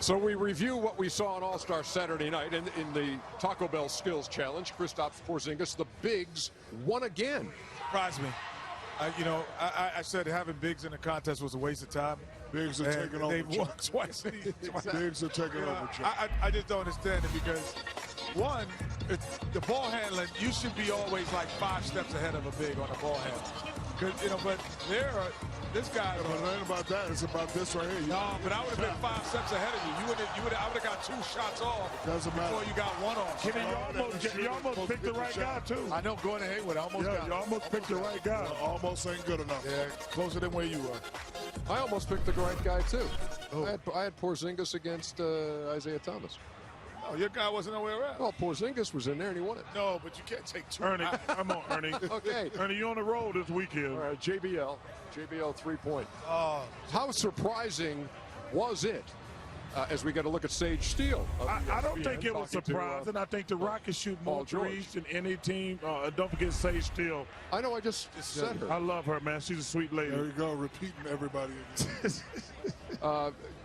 So we review what we saw on All-Star Saturday night in the Taco Bell Skills Challenge. Kristaps Porzingis, the bigs, won again. Surprised me. I said having bigs in the contest was a waste of time. Bigs are taking over. They've won twice. Bigs are taking over. I just don't understand it because, one, the ball handling, you should be always like 5 steps ahead of a big on the ball handling. But this guy. But it ain't about that. It's about this right here. No, but I would have been 5 steps ahead of you. I would have got 2 shots off before you got 1 off. You almost picked the right guy, too. I know, Gordon Hayward. You almost picked the right guy. Almost ain't good enough. Yeah, closer than where you were. I almost picked the right guy, too. I had Porzingis against Isaiah Thomas. Oh, your guy wasn't nowhere else. Well, Porzingis was in there and he won it. No, but you can't take 2. Ernie, come on, Ernie. Okay. Ernie, you on the road this weekend. All right, JBL 3-point. Oh. How surprising was it as we get a look at Sage Steele? I don't think it was surprising. I think the Rockets shoot more threes than any team. Don't forget Sage Steele. I know, I just said her. I love her, man. She's a sweet lady. There you go, repeating everybody.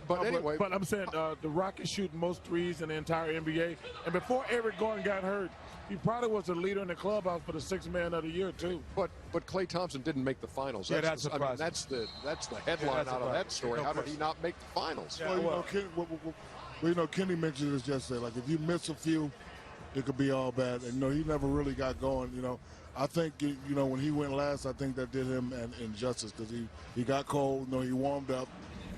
But anyway. But I'm saying the Rockets shoot most threes in the entire NBA. And before Eric Gordon got hurt, he probably was the leader in the clubhouse for the 6th man of the year, too. But Klay Thompson didn't make the finals. Yeah, that's surprising. I mean, that's the headline out of that story. How did he not make the finals? Yeah, Kenny mentioned this yesterday. Like, if you miss a few, it could be all bad. And, he never really got going, I think, when he went last, I think that did him an injustice because he got cold. He warmed up.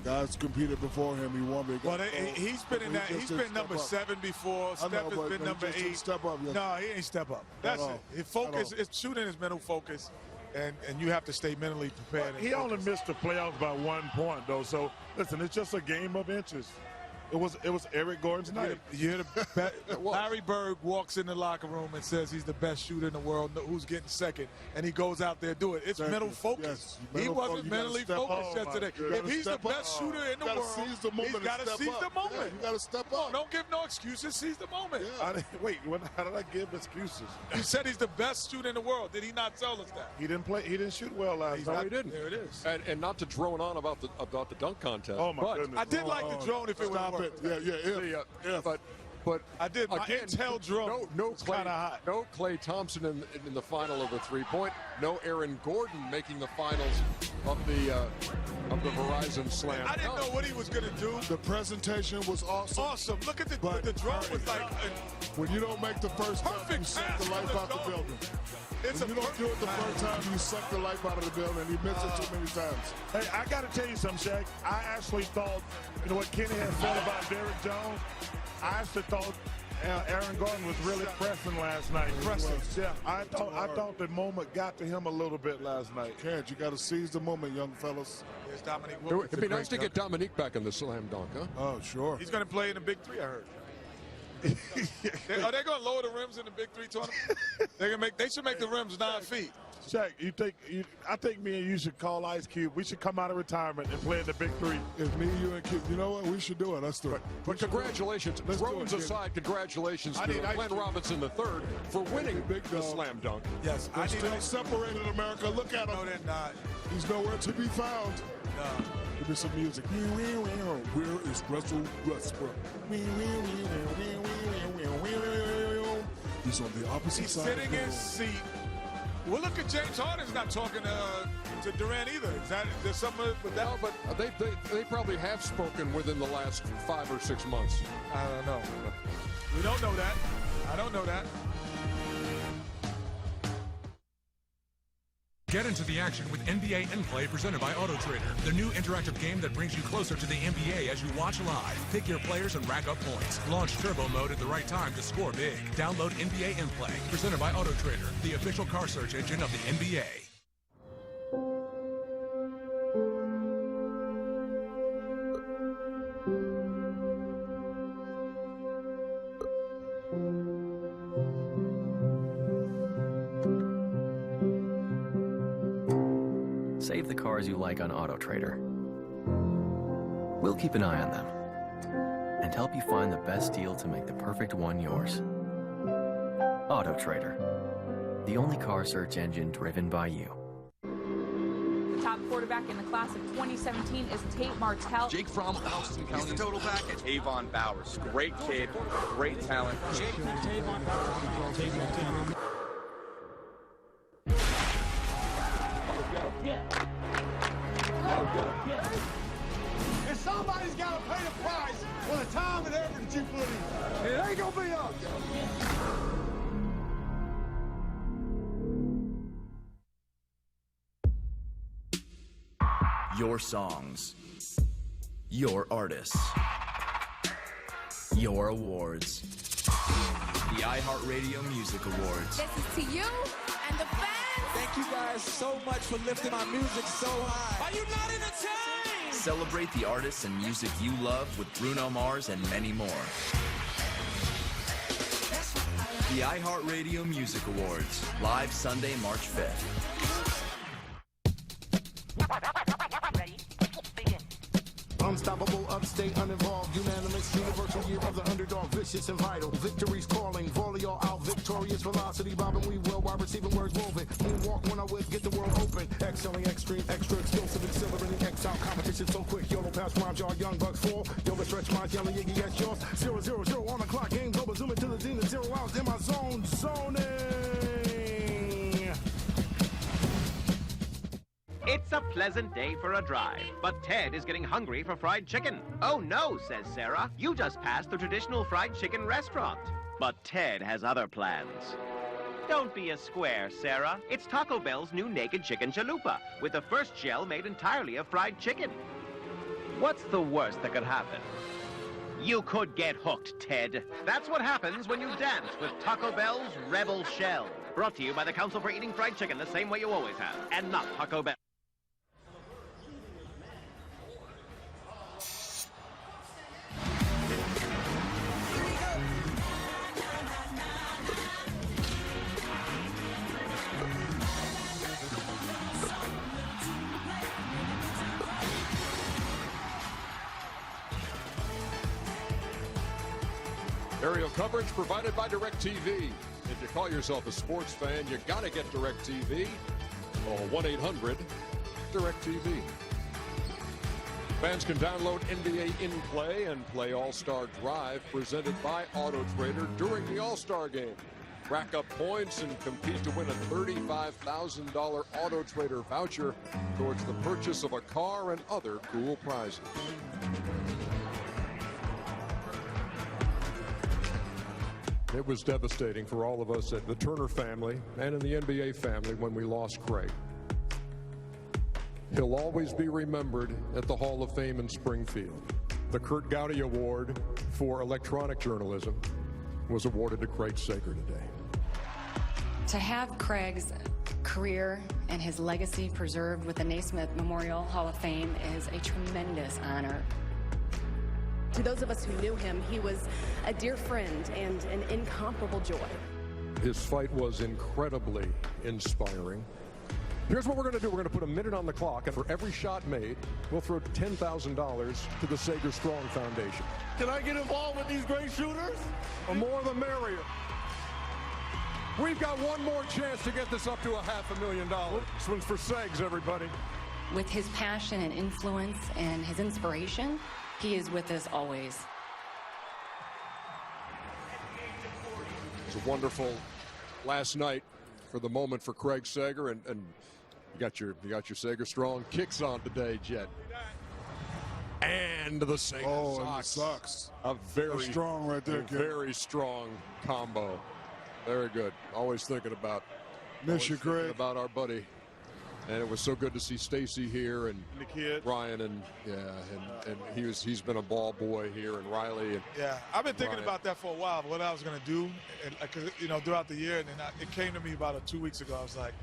Guys competed before him. He won. Well, he's been in that. He's been number 7 before. Steph has been number 8. Step up. Yes. No, he ain't step up. That's it. His focus, his shooting is mental focus, and you have to stay mentally prepared. He only missed the playoffs by 1 point, though. So listen, it's just a game of inches. It was Eric Gordon's night. You hear Larry Bird walks in the locker room and says he's the best shooter in the world. Who's getting second? And he goes out there and do it. It's mental focus. Yes, he wasn't mentally focused yesterday. If he's the best shooter in the world, he's got to seize the moment. Yeah, you got to step up. Don't give no excuses. Seize the moment. Yeah. How did I give excuses? He said he's the best shooter in the world. Did he not tell us that? He didn't play. He didn't shoot well last night. No, he didn't. There it is. And not to drone on about the dunk contest. Oh my goodness! I did like the drone if it would work. Yeah. But I did. My intel drone. No Klay Thompson in the final of the 3-point. No Aaron Gordon making the finals of the Verizon Slam. I didn't know what he was gonna do. The presentation was awesome. Look at the drone was like. When you don't make the first perfect you suck the life out the building. When you don't do it the first time, you suck the life out of the building. You miss it too many times. Hey, I got to tell you something, Shaq. I actually thought, what Kenny had said about Derrick Jones, I actually thought Aaron Gordon was really pressing last night. Yeah, I thought the moment got to him a little bit last night. You got to seize the moment, young fellas. There's Dominique Wilkins. It'd be nice to get Dominique back in the slam dunk, huh? Oh, sure. He's going to play in the Big 3, I heard. Are they going to lower the rims in the Big 3 tournament? They should make the rims 9 feet. Shaq, I think me and you should call Ice Cube. We should come out of retirement and play in the Big 3. If me, you, and Cube, you know what? We should do it. Let's do it. But congratulations. Drones aside, congratulations to Glenn Robinson III for winning the slam dunk. Yes. They're still separated in America. Look at him. No, they're not. He's nowhere to be found. No. Give me some music. Where is Russell Westbrook? He's on the opposite side. He's sitting in his seat. Well, look at James Harden's not talking to Durant either. There's something with that? No, but they probably have spoken within the last 5 or 6 months. I don't know. We don't know that. I don't know that. Get into the action with NBA In-Play presented by AutoTrader, the new interactive game that brings you closer to the NBA as you watch live. Pick your players and rack up points. Launch Turbo Mode at the right time to score big. Download NBA In-Play, presented by AutoTrader, the official car search engine of the NBA. Save the cars you like on AutoTrader. We'll keep an eye on them and help you find the best deal to make the perfect one yours. AutoTrader, the only car search engine driven by you. The top quarterback in the class of 2017 is Tate Martell. Jake Fromm, Houston County. He's the total package. Avon Bowers, great kid, great talent. Tavon Bowers. And somebody's got to pay the price for the time and effort that you put in. It ain't going to be us. Your songs, your artists, your awards. The iHeartRadio Music Awards. This is to you and the fans. Thank you guys so much for lifting my music so high. Are you not entertained? Celebrate the artists and music you love with Bruno Mars and many more. The iHeartRadio Music Awards, live Sunday, March 5th. Unstoppable, upstate, uninvolved, unanimous, universal year of the underdog, vicious and vital. Victories calling, volley all out, victorious velocity, bobbing, we will, while receiving words woven. Moonwalk when I whip, get the world open. Excelling, extreme, extra, explosive, accelerating, X-out, competition so quick. YOLO pass rhymes, y'all young bucks fall. Yoga stretch minds, yelling, Yiggy, yes, yours. 0, 0, 0 on the clock, game over, zooming to the zenith, 0 hours in my zone, zoning. It's a pleasant day for a drive, but Ted is getting hungry for fried chicken. Oh no, says Sarah. You just passed the traditional fried chicken restaurant. But Ted has other plans. Don't be a square, Sarah. It's Taco Bell's new Naked Chicken Chalupa, with the first shell made entirely of fried chicken. What's the worst that could happen? You could get hooked, Ted. That's what happens when you dance with Taco Bell's Rebel Shell. Brought to you by the Council for Eating Fried Chicken the same way you always have, and not Taco Bell. Aerial coverage provided by DirecTV. If you call yourself a sports fan, you gotta get DirecTV. Call 1-800-DirecTV. Fans can download NBA In-Play and play All-Star Drive presented by AutoTrader during the All-Star Game. Rack up points and compete to win a $35,000 AutoTrader voucher towards the purchase of a car and other cool prizes. It was devastating for all of us at the Turner family and in the NBA family when we lost Craig. He'll always be remembered at the Hall of Fame in Springfield. The Kurt Gowdy Award for Electronic Journalism was awarded to Craig Sager today. To have Craig's career and his legacy preserved with the Naismith Memorial Hall of Fame is a tremendous honor. To those of us who knew him, he was a dear friend and an incomparable joy. His fight was incredibly inspiring. Here's what we're going to do. We're going to put a minute on the clock, and for every shot made, we'll throw $10,000 to the Sager Strong Foundation. Can I get involved with these great shooters? The more the merrier. We've got one more chance to get this up to $500,000. This one's for Segs, everybody. With his passion and influence and his inspiration, he is with us always. It was a wonderful last night for the moment for Craig Sager, and you got your Sager Strong kicks on today, Jet. And the Sager Sox. A very strong right there, kid. Very strong combo. Very good. Always thinking about Craig. About our buddy. And it was so good to see Stacy here and the kid Ryan and he's been a ball boy here, and Riley. And yeah, I've been thinking Ryan. about that for a while, what I was going to do, and throughout the year, and then it came to me about 2 weeks ago. I was like,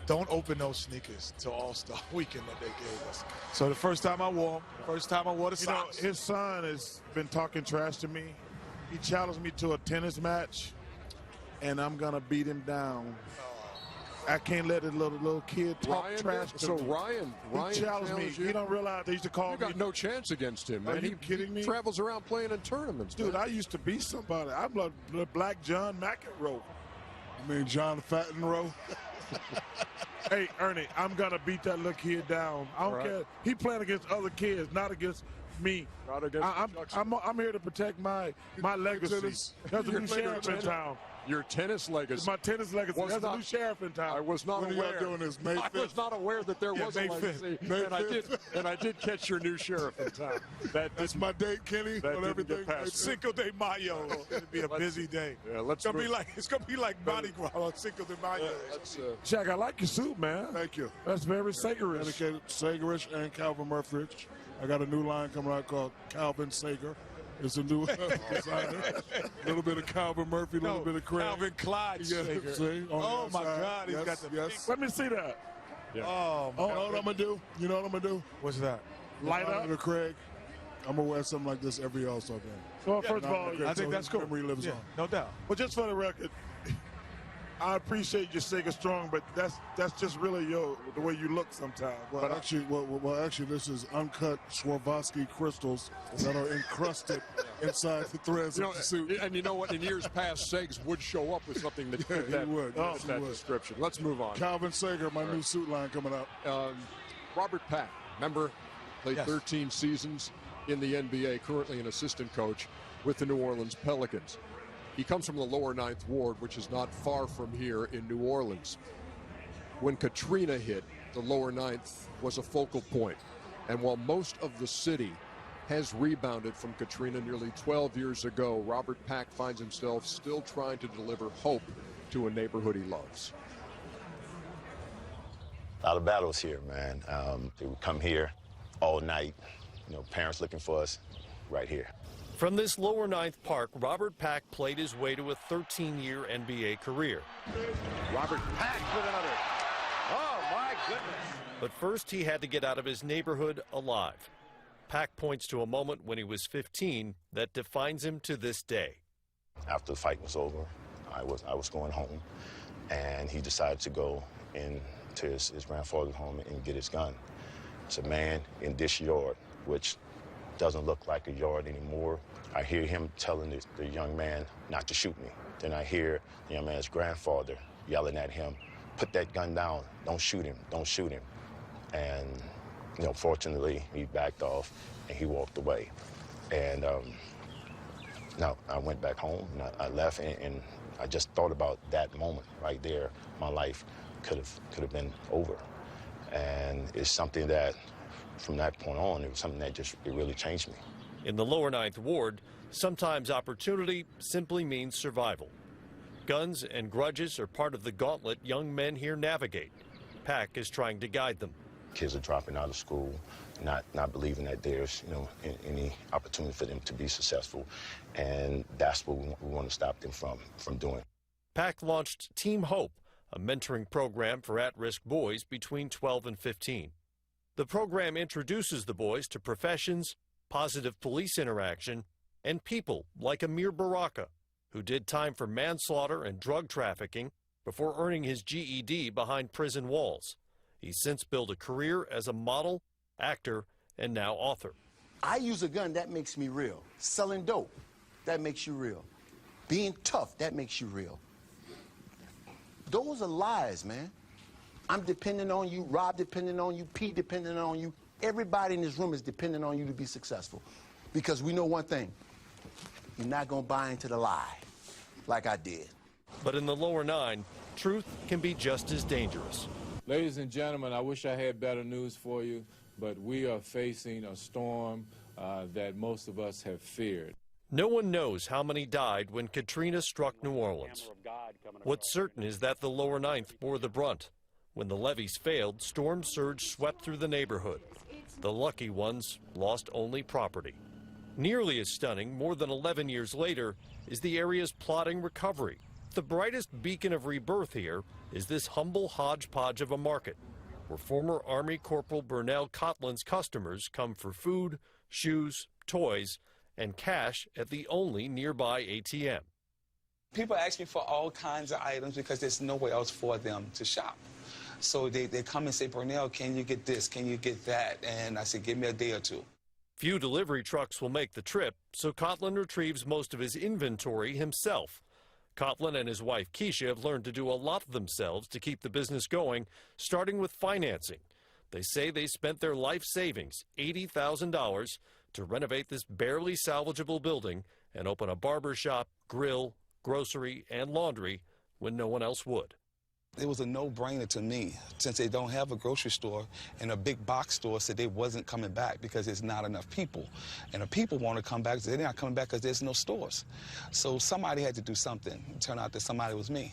don't open those sneakers till All-Star Weekend that they gave us. So the first time I wore them, the socks. His son has been talking trash to me. He challenged me to a tennis match, and I'm gonna beat him down. I can't let a little kid talk trash to me. Ryan challenged me. You. You don't realize they used to call me. You got no chance against him, man. Are you kidding me? He travels around playing in tournaments. Dude, man. I used to be somebody. I'm like Black John McEnroe. You mean John Fattenroe? Hey, Ernie, I'm going to beat that little kid down. I don't care. He playing against other kids, not against me. Not against I'm here to protect my legacy. There's a new sheriff in town. Your tennis legacy. It's my tennis legacy. There's a new sheriff in town. I was not aware. Doing this, May 5th? I was not aware that there was a legacy, and I did catch your new sheriff in town. That's my date, Kenny. That on everything. Cinco de Mayo. It'll be a busy day. Yeah, it's gonna be like Mardi Gras on Cinco de Mayo. Shaq, I like your suit, man. Thank you. That's very Sagerish. Dedicated Sagerish and Calvin Murphy. I got a new line coming out called Calvin Sager. It's a new designer. A little bit of Calvin Murphy, a little bit of Craig. Calvin Clyde Sager. See, oh my God, he's got the big. Let me see that. Yeah. Oh, you know what I'm gonna do? You know what I'm gonna do? What's that? Light up to Craig. I'm gonna wear something like this every All-Star game. Well, first of all, I think that's cool. Memory lives on. No doubt. Well, just for the record, I appreciate your Sega Strong, but that's just really the way you look sometimes. Well, actually, this is uncut Swarovski crystals that are encrusted inside the threads of the suit. And you know what? In years past, Segs would show up with something that fit that description. Let's move on. Calvin Sager, my new suit line coming up. Robert Pack, remember, played 13 seasons in the NBA, currently an assistant coach with the New Orleans Pelicans. He comes from the lower Ninth Ward, which is not far from here in New Orleans. When Katrina hit, the lower Ninth was a focal point. And while most of the city has rebounded from Katrina nearly 12 years ago, Robert Pack finds himself still trying to deliver hope to a neighborhood he loves. A lot of battles here, man. They would come here all night, parents looking for us right here. From this lower Ninth Park, Robert Pack played his way to a 13-year NBA career. Robert Pack with another. Oh, my goodness. But first, he had to get out of his neighborhood alive. Pack points to a moment when he was 15 that defines him to this day. After the fight was over, I was going home, and he decided to go into his grandfather's home and get his gun. It's a man in this yard, which doesn't look like a yard anymore. I hear him telling the young man not to shoot me. Then I hear the young man's grandfather yelling at him, "Put that gun down, don't shoot him, don't shoot him." And, fortunately, he backed off and he walked away. And now I went back home and I left and I just thought about that moment right there. My life could have been over. And it's something that, from that point on, it was something that it really changed me. In the lower Ninth Ward, sometimes opportunity simply means survival. Guns and grudges are part of the gauntlet young men here navigate. Pack is trying to guide them. Kids are dropping out of school, not believing that there's any opportunity for them to be successful, and that's what we want to stop them from doing. Pack launched Team Hope, a mentoring program for at-risk boys between 12 and 15. The program introduces the boys to professions, positive police interaction, and people like Amir Baraka, who did time for manslaughter and drug trafficking before earning his GED behind prison walls. He's since built a career as a model, actor, and now author. I use a gun, that makes me real. Selling dope, that makes you real. Being tough, that makes you real. Those are lies, man. I'm depending on you, Rob depending on you, Pete depending on you. Everybody in this room is depending on you to be successful. Because we know one thing, you're not gonna buy into the lie like I did. But in the lower nine, truth can be just as dangerous. Ladies and gentlemen, I wish I had better news for you, but we are facing a storm that most of us have feared. No one knows how many died when Katrina struck New Orleans. What's certain is that the lower Ninth bore the brunt. When the levees failed, storm surge swept through the neighborhood. The lucky ones lost only property. Nearly as stunning, more than 11 years later, is the area's plodding recovery. The brightest beacon of rebirth here is this humble hodgepodge of a market, where former Army Corporal Burnell Cotlin's customers come for food, shoes, toys, and cash at the only nearby ATM. People ask me for all kinds of items because there's nowhere else for them to shop. So they come and say, Burnell, can you get this? Can you get that? And I say, give me a day or two. Few delivery trucks will make the trip, so Cotlin retrieves most of his inventory himself. Coughlin and his wife Keisha have learned to do a lot themselves to keep the business going, starting with financing. They say they spent their life savings, $80,000, to renovate this barely salvageable building and open a barber shop, grill, grocery, and laundry when no one else would. It was a no-brainer to me, since they don't have a grocery store, and a big box store said they wasn't coming back because there's not enough people. And the people want to come back, so they're not coming back because there's no stores. So somebody had to do something. It turned out that somebody was me.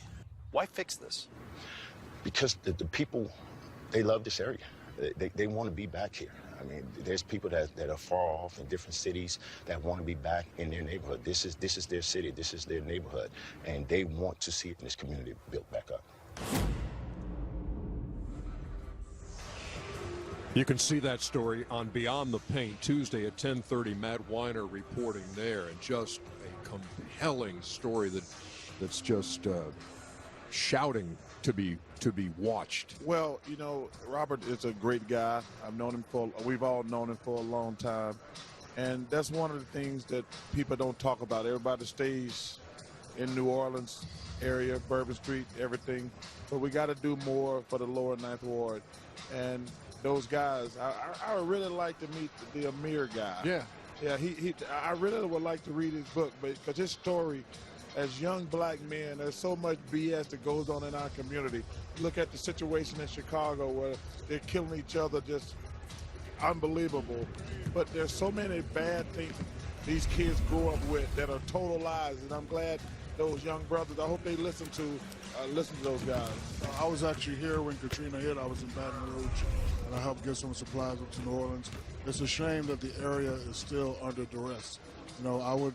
Why fix this? Because the people, they love this area. They want to be back here. I mean, there's people that are far off in different cities that want to be back in their neighborhood. This is their city. This is their neighborhood. And they want to see this community built back up. You can see that story on Beyond the Paint Tuesday at 10:30. Matt Weiner reporting there, and just a compelling story that's just shouting to be watched. Well, you know, Robert is a great guy. We've all known him for a long time, and that's one of the things that people don't talk about. Everybody stays in New Orleans area, Bourbon Street, everything, but we got to do more for the lower Ninth Ward. And those guys, I would really like to meet the Amir guy. Yeah. I really would like to read his book, because his story, as young black men, there's so much BS that goes on in our community. Look at the situation in Chicago where they're killing each other, just unbelievable. But there's so many bad things these kids grow up with that are total lies, and I'm glad those young brothers, I hope they listen to those guys. I was actually here when Katrina hit. I was in Baton Rouge, and I helped get some supplies up to New Orleans. It's a shame that the area is still under duress. You know, I would,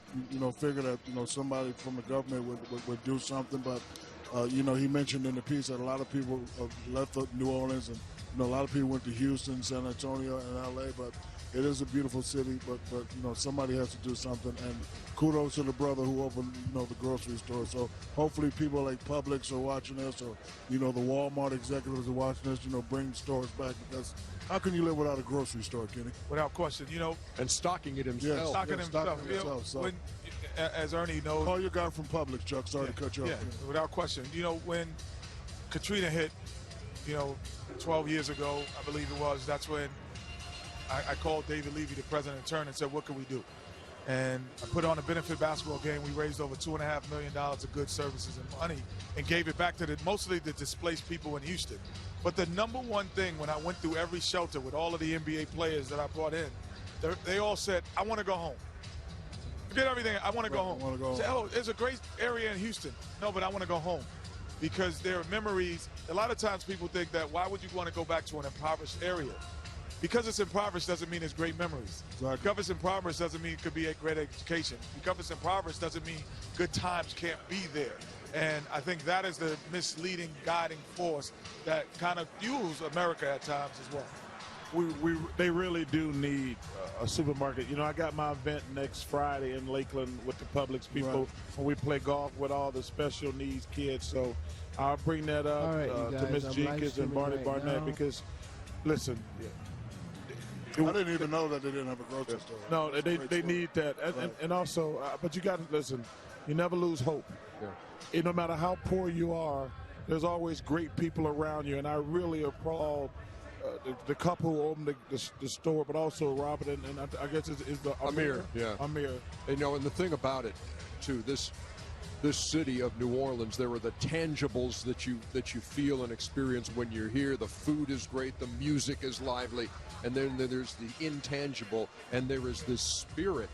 figure that, somebody from the government would do something, but, he mentioned in the piece that a lot of people left New Orleans, and, a lot of people went to Houston, San Antonio, and L.A., but it is a beautiful city, but somebody has to do something, and kudos to the brother who opened, the grocery store. So hopefully people like Publix are watching this, or, the Walmart executives are watching this, bring stores back, because how can you live without a grocery store, Kenny? Without question, And stocking it himself. Yeah, stocking himself. So. When, as Ernie knows. Call your guy from Publix, Chuck. Sorry to cut you off. Yeah, without question. When Katrina hit, 12 years ago, I believe it was, that's when I called David Levy, the president, in turn, and said, what can we do? And I put on a benefit basketball game. We raised over $2.5 million of goods, services, and money, and gave it back to mostly the displaced people in Houston. But the number one thing, when I went through every shelter with all of the NBA players that I brought in, they all said, I want to go home. Forget everything. I want to go home. Say, oh, there's a great area in Houston. No, but I want to go home. Because there are memories. A lot of times people think that, why would you want to go back to an impoverished area? Because it's impoverished doesn't mean it's great memories. Exactly. Because it's impoverished doesn't mean it could be a great education. Because it's impoverished doesn't mean good times can't be there. And I think that is the misleading, guiding force that kind of fuels America at times as well. They really do need a supermarket. I got my event next Friday in Lakeland with the Publix people when we play golf with all the special needs kids. So I'll bring that up to Miss Jenkins and Barney Barnett because, listen. I didn't even know that they didn't have a grocery store. No, they need that. And also, but you got to listen, you never lose hope. Yeah. No matter how poor you are, there's always great people around you. And I really applaud the couple who opened the store, but also Robert and I guess is the Amir. Yeah. Amir. And the thing about it, too, this city of New Orleans, there are the tangibles that you feel and experience when you're here. The food is great, the music is lively, and then there's the intangible, and there is this spirit,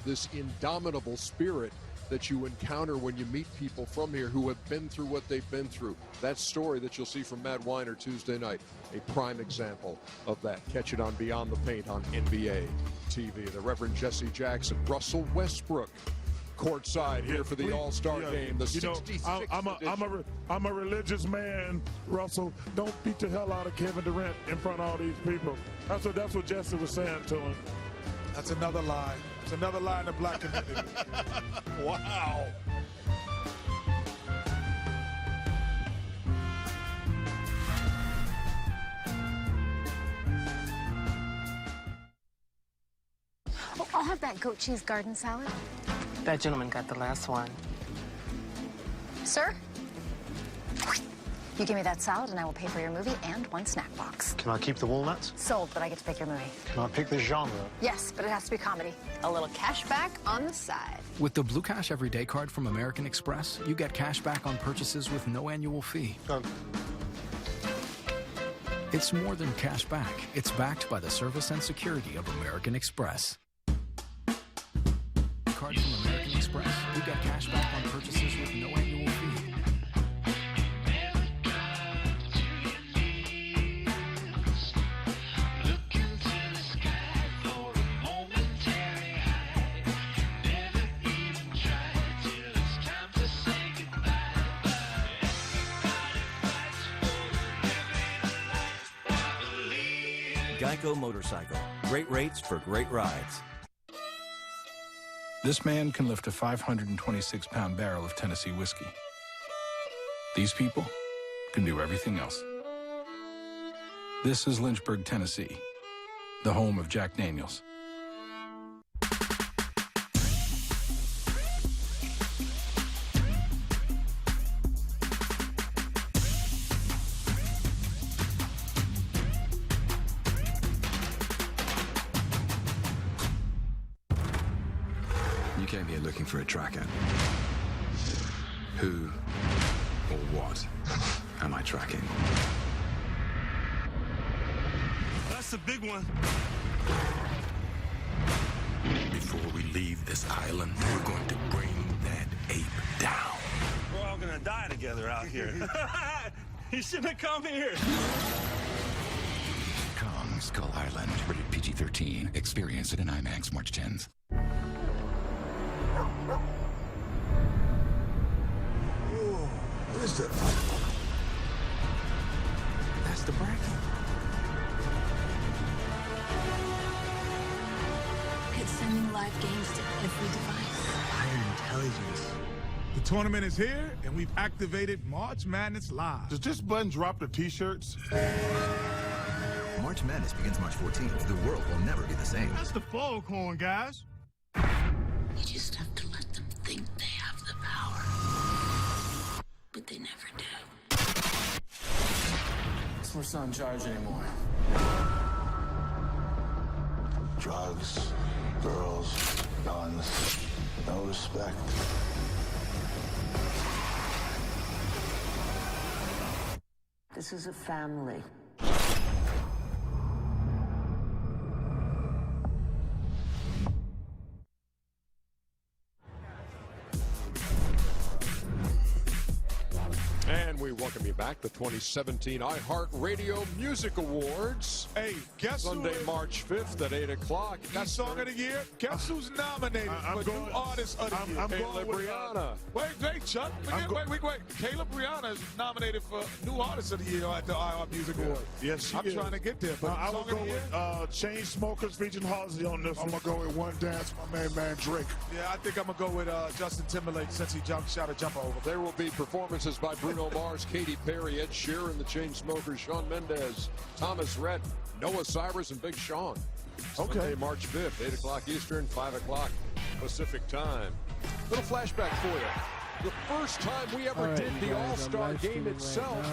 this indomitable spirit that you encounter when you meet people from here who have been through what they've been through. That story that you'll see from Matt Weiner Tuesday night, a prime example of that. Catch it on Beyond the Paint on NBA TV. The Reverend Jesse Jackson, Russell Westbrook, courtside here for the All-Star game. The 66th I'm a religious man, Russell. Don't beat the hell out of Kevin Durant in front of all these people. That's what Jesse was saying to him. That's another lie. It's another lie in the black community. Wow. Oh, I'll have that goat cheese garden salad. That gentleman got the last one. Sir? You give me that salad and I will pay for your movie and one snack box. Can I keep the walnuts? Sold, but I get to pick your movie. Can I pick the genre? Yes, but it has to be comedy. A little cash back on the side. With the Blue Cash Everyday Card from American Express, you get cash back on purchases with no annual fee. It's more than cash back. It's backed by the service and security of American Express. Card from American Express. You get cash back on purchases with no annual fee. Geico Motorcycle. Great rates for great rides. This man can lift a 526-pound barrel of Tennessee whiskey. These people can do everything else. This is Lynchburg, Tennessee, the home of Jack Daniels. You came here looking for a tracker. Who or what am I tracking? That's a big one. Before we leave this island, we're going to bring that ape down. We're all gonna die together out here. You shouldn't have come here. Kong Skull Island, rated PG-13. Experience it in IMAX March 10th. What is that? That's the bracket. It's sending live games to every device. Higher intelligence. The tournament is here, and we've activated March Madness Live. Does this button drop the t-shirts? March Madness begins March 14th. The world will never be the same. That's the foghorn, guys. You just have to let them think they have the power. But they never do. So we're not in charge anymore. Drugs, girls, guns, no respect. This is a family. And we welcome you back to the 2017 iHeartRadio Music Awards. Hey, guess Sunday, who is March 5th at 8 o'clock. That's Song of the Year? Guess who's nominated for New Artist of the Year? I'm Caleb Rihanna. Wait, Chuck. Wait. Caleb Rihanna is nominated for New Artist of the Year at the iHeart Music Awards. Yes, she I'm is. trying to get there, but I Song will go of the Year? with Chainsmokers featuring Halsey on this I'm one. going to go with One Dance, my man Drake. Yeah, I think I'm going to go with Justin Timberlake since he shot a jumper over. There will be performances by Bruno Mars, Katy Perry, Ed Sheeran, the Chainsmokers, Shawn Mendes, Thomas Rhett, Noah Cyrus, and Big Sean. Sunday, March 5th, 8 o'clock Eastern, 5 o'clock Pacific time. Little flashback for you. The first time we ever did the All-Star game itself,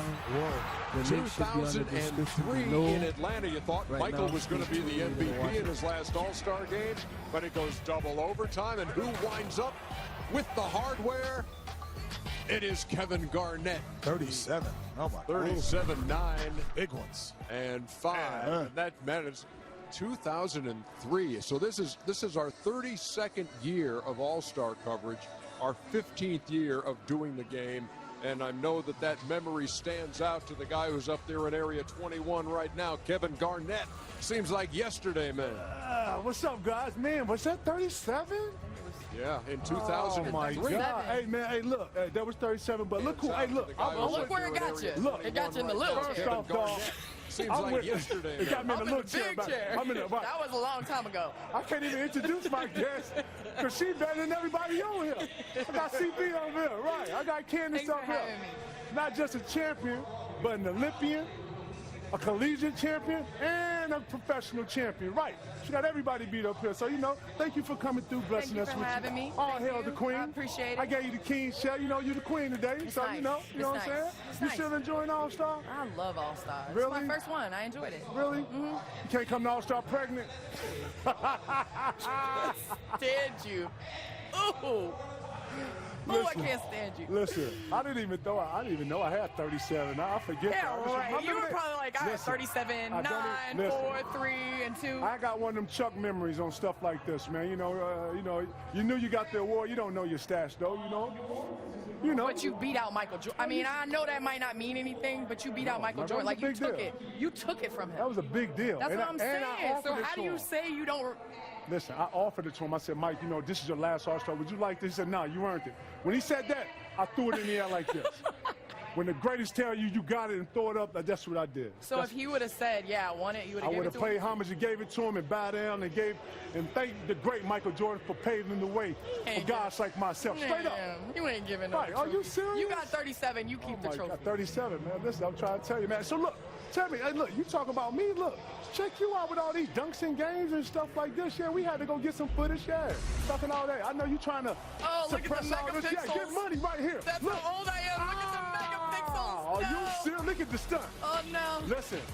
2003 in Atlanta. You thought Michael was going to be the MVP in his last All-Star game, but it goes double overtime. And who winds up with the hardware? It is Kevin Garnett. 37. Oh, my. 37-9. Big ones. And 5. And that managed 2003. So this is our 32nd year of All-Star coverage, our 15th year of doing the game. And I know that memory stands out to the guy who's up there in Area 21 right now, Kevin Garnett. Seems like yesterday, man. What's up, guys? Man, was that 37? Yeah, in 2003. Oh, my God. Hey, man, hey, look. Hey, that was 37, but look who, hey, look. Look where it got you. Look. It got you in the little First chair. off, dog. Seems like yesterday. It got me in the little big chair. I'm in the, That was a long time ago. I can't even introduce my guest because she's better than everybody on here. I got CB on here, right. I got Candace up here. Not just a champion, but an Olympian, a collegiate champion, and and a professional champion, right? She got everybody beat up here. So, you know, thank you for coming through, blessing us with you. Thank you for having me. All hail the queen. I appreciate it. I gave you the king shell. You know, you're the queen today. It's so, nice. you know what I'm saying? It's You nice. still enjoying All-Star? I love All-Star. Really? It's my first one. I enjoyed it. Really? You can't come to All-Star pregnant? Stand you. Ooh. Oh, I can't stand you. Listen, I didn't even know I had 37. I forget. Yeah, that. right. You were probably like, I had 37, 9, 4, 3, and 2. I got one of them Chuck memories on stuff like this, man. You know, you knew you got the award. You don't know your stats, though. You know. But you beat out Michael Jordan. I mean, I know that might not mean anything, but you beat out Michael Jordan. Like, you took it. You took it from him. That was a big deal. That's what I'm saying. So how do you him. say you don't? Listen, I offered it to him. I said, Mike, you know, this is your last All-Star. Would you like this? He said, no, you earned it. When he said that, I threw it in the air like this. When the greatest tell you you got it and throw it up, that's what I did. So if he would have said, yeah, I want it, you would have given it to him? I would have paid homage and gave it to him and bowed down and thanked the great Michael Jordan for paving the way for guys like myself. Straight up. You ain't giving up. Right. Are you serious? You got 37. You keep the trophy. God, 37, man. Listen, I'm trying to tell you, man. So look, tell me, hey, look, you talk about me. Look, check you out with all these dunks and games and stuff like this. Yeah, we had to go get some footage. Yeah, stuff and all that. I know you trying to suppress all this. Yeah, get money right here. That's look. how old I am. Look at the megapixels. Are you serious? Look at the stunt. Oh, no.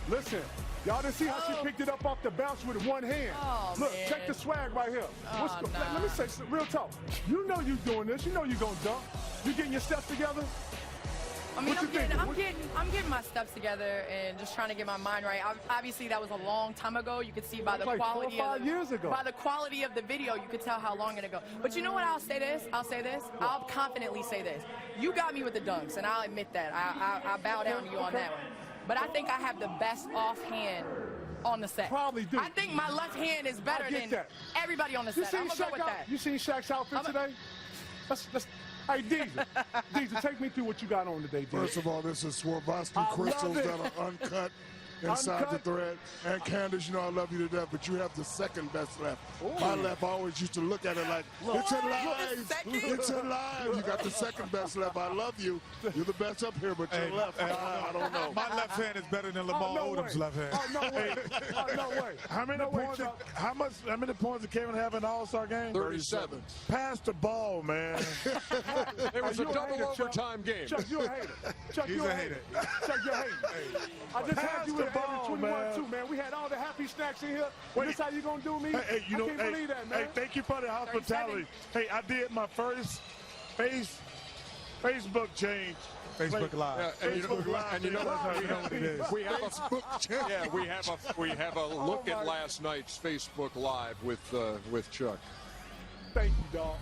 Listen. Y'all didn't see how she picked it up off the bounce with one hand. Oh, look, man. check the swag right here. Oh, no. Let me say real talk. You know you doing this. You know you gonna dunk. You getting your steps together? I mean, I'm getting my steps together and just trying to get my mind right. Obviously, that was a long time ago. You could see by the quality 4 or 5 years ago. By the quality of the video, you could tell how long ago. But you know what? I'll say this. I'll confidently say this. You got me with the dunks, and I'll admit that. I bow down to you on that one. But I think I have the best offhand on the set. Probably do. I think my left hand is better than everybody on the set. I'm gonna go with that. You seen Shaq's outfit today? Hey, Deezer, take me through what you got on today, Deezer. First of all, this is Swarovski crystals that are uncut inside the thread. And Candace, you know I love you to death, but you have the second best left. Ooh. My left, I always used to look at it like, it's alive. It's alive. You got the second best left. I love you. You're the best up here, but your left, I don't know. My left hand is better than Lamar Odom's left hand. Oh, no way. No way. How many points did Kevin have in the All-Star game? 37. Pass the ball, man. It was a double overtime game. Chuck, you're a hater. Chuck, you're a hater. Chuck, you're a hater. I just had you with 21 too, man. We had all the happy snacks in here. This how you gonna do me? Hey, you know, I can't believe that, man. Hey, thank you for the hospitality. 37. Hey, I did my first Facebook change. Facebook Live. Yeah, and you know what? We have a look at last night's Facebook Live with Chuck. Thank you, dog.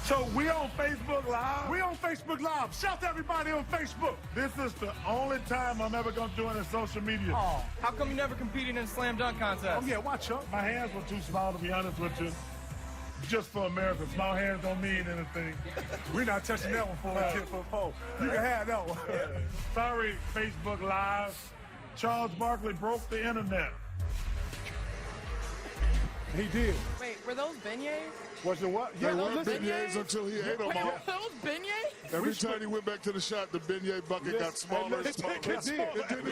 So we on Facebook Live? We on Facebook Live. Shout to everybody on Facebook. This is the only time I'm ever going to do it in social media. Oh, how come you never competed in a slam dunk contest? Oh, yeah, watch out. My hands were too small, to be honest with you. Just for America. Small hands don't mean anything. We're not touching that one for You can have that one. Sorry, Facebook Live. Charles Barkley broke the internet. He did. Wait, were those beignets? Was it what? Yeah, they were beignets until he ate them all. Were those beignets? Every time he went back to the shot, the beignet bucket got smaller and smaller. It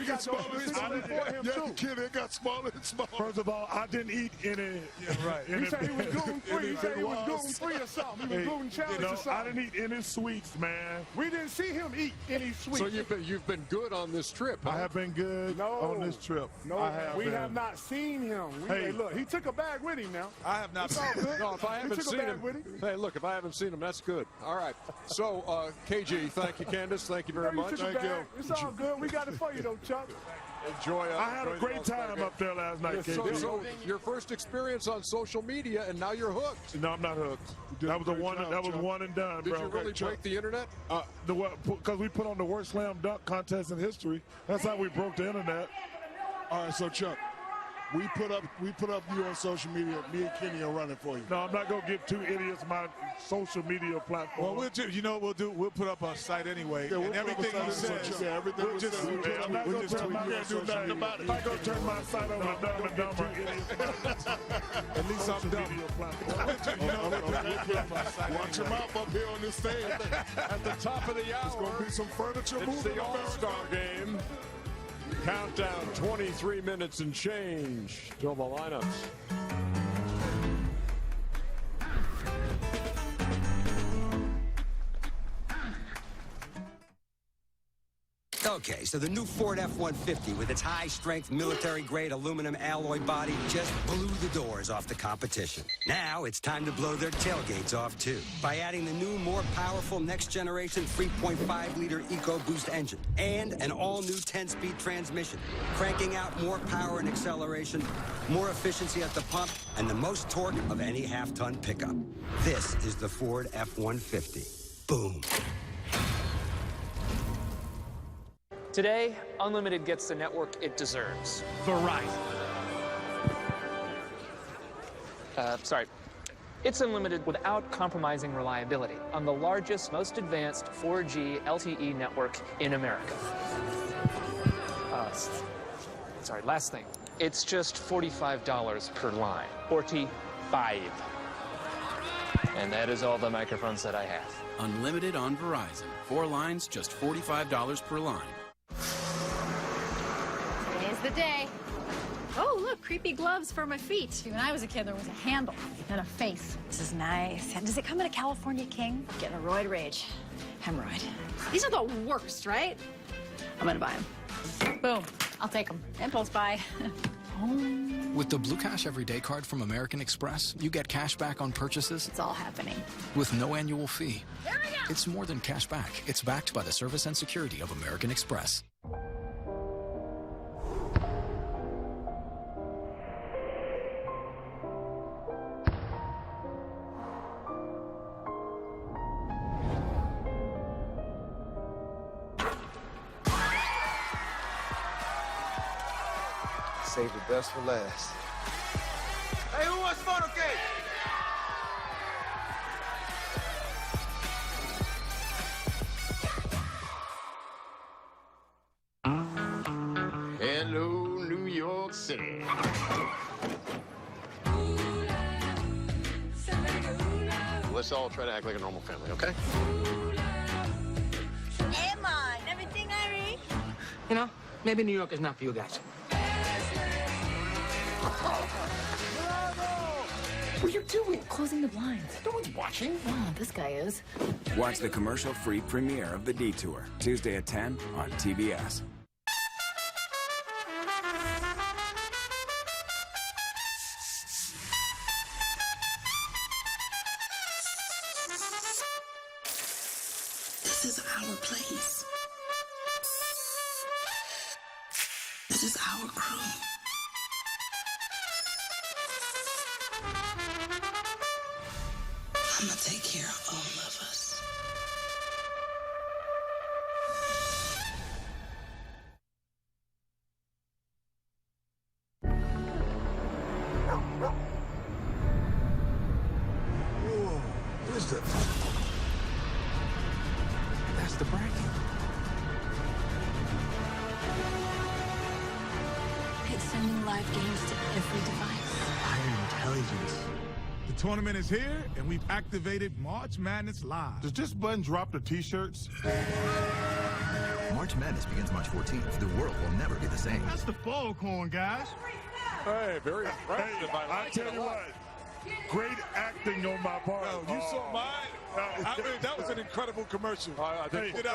got smaller and smaller. Yeah, kid, it got smaller and smaller. First of all, I didn't eat any. Yeah, right. He said he was gluten-free. He said he was gluten-free or something. He was gluten challenge or something. I didn't eat any sweets, man. We didn't see him eat any sweets. So you've been good on this trip, huh? I have been good on this trip. No, we have not seen him. Hey, look, he took a bag with him now. I have not seen him. No, if I haven't seen him. Hey, look, if I haven't seen him, that's good. All right. So, KG, thank you, Candace. Thank you very much. Thank you. It's all good. We got it for you, though, Chuck. Enjoy. I had a great time up there last night, KG. So your first experience on social media, and now you're hooked. No, I'm not hooked. That was one and done, bro. Did you really break the internet? Because we put on the worst slam dunk contest in history. That's how we broke the internet. All right, so Chuck, we put up you on social media. Me and Kenny are running for you. No, I'm not gonna give two idiots my social media platform. Well, you know what we'll do? We'll put up a site anyway, and everything he says. Yeah, everything we'll just tweet. I'm not gonna turn my site over to Dumb and Dumber. At least I'm dumb. Watch your mouth up here on this stage. At the top of the hour, there's gonna be some furniture moving. It's the All-Star game. countdown, 23 minutes and change till the lineups. Okay, so the new Ford F-150 with its high-strength military-grade aluminum alloy body just blew the doors off the competition. Now it's time to blow their tailgates off, too, by adding the new, more powerful next-generation 3.5-liter EcoBoost engine and an all-new 10-speed transmission, cranking out more power and acceleration, more efficiency at the pump, and the most torque of any half-ton pickup. This is the Ford F-150. Boom. Today, Unlimited gets the network it deserves. Verizon. It's unlimited without compromising reliability on the largest, most advanced 4G LTE network in America. Last thing. It's just $45 per line. 45. And that is all the microphones that I have. Unlimited on Verizon. 4 lines, just $45 per line. Today's the day. Oh, look, creepy gloves for my feet. When I was a kid, there was a handle and a face. This is nice. And does it come in a California King? Getting a roid rage. Hemorrhoid. These are the worst, right? I'm gonna buy them. Boom. I'll take them. Impulse buy. With the Blue Cash Everyday Card from American Express, you get cash back on purchases. It's all happening. With no annual fee. It's more than cash back. It's backed by the service and security of American Express. Save the best for last. Hey, who wants funnel cake? Hello, New York City. Let's all try to act like a normal family, okay? Emma, everything Irish? You know, maybe New York is not for you guys. What are you doing? Closing the blinds. No one's watching. Oh, this guy is. Watch the commercial-free premiere of The Detour, Tuesday at 10 on TBS. This is our place. This is our crew. I'm gonna take care of all of us. Whoa, what is that? That's the bracket. It's sending live games to every device. Higher intelligence. The tournament is here, and we've activated March Madness Live. Does this button drop the T-shirts? March Madness begins March 14th. The world will never be the same. That's the fall corn, guys. Hey, very impressive. I tell you what, great acting on my part. Oh, you saw mine? I mean, that was an incredible commercial. Hey, the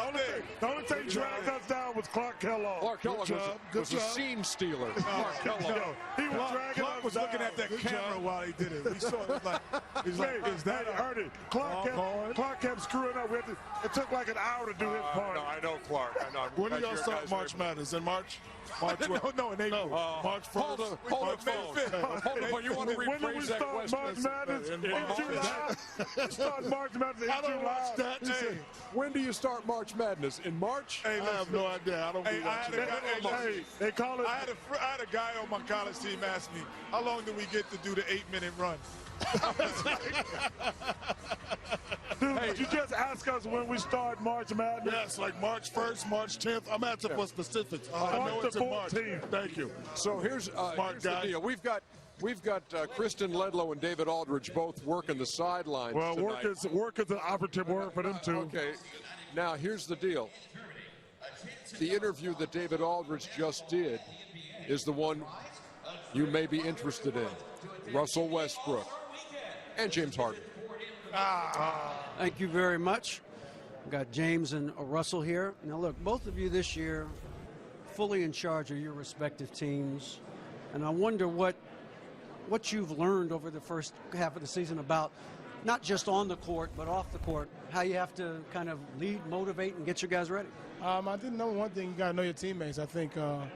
only thing dragged us down was Clark Kellogg. Clark Kellogg was a scene stealer. Clark Kellogg. He was dragging Clark was looking at that camera while he did it. We saw it. He's like, is that Ernie? Clark kept screwing up. It took like an hour to do his part. No, I know Clark. I know. When are y'all start March Madness? In March? No, in April. March 1st. Hold it, Hold it, you want to rephrase that question? March Madness? In July. Start March Madness in I don't July. watch that. Hey, when do you start March Madness? In March? Hey, I have no idea. I don't be watching that. They call it. I had a guy on my college team ask me, how long do we get to do the 8-minute run? Dude, could you just ask us when we start March Madness? Yes, like March 1st, March 10th. I'm asking for specifics. I know March it's the in March. 14th. Thank you. So here's the deal. We've got Kristen Ledlow and David Aldridge both working the sidelines Well, tonight. work is an operative word for them two. Okay. Now, here's the deal. the interview that David Aldridge just did is the one you may be interested in. Russell Westbrook and James Harden. Thank you very much. We've got James and Russell here. Now look, both of you this year fully in charge of your respective teams. And I wonder what you've learned over the first half of the season about not just on the court, but off the court, how you have to kind of lead, motivate, and get your guys ready. I think number one thing, you got to know your teammates. I think for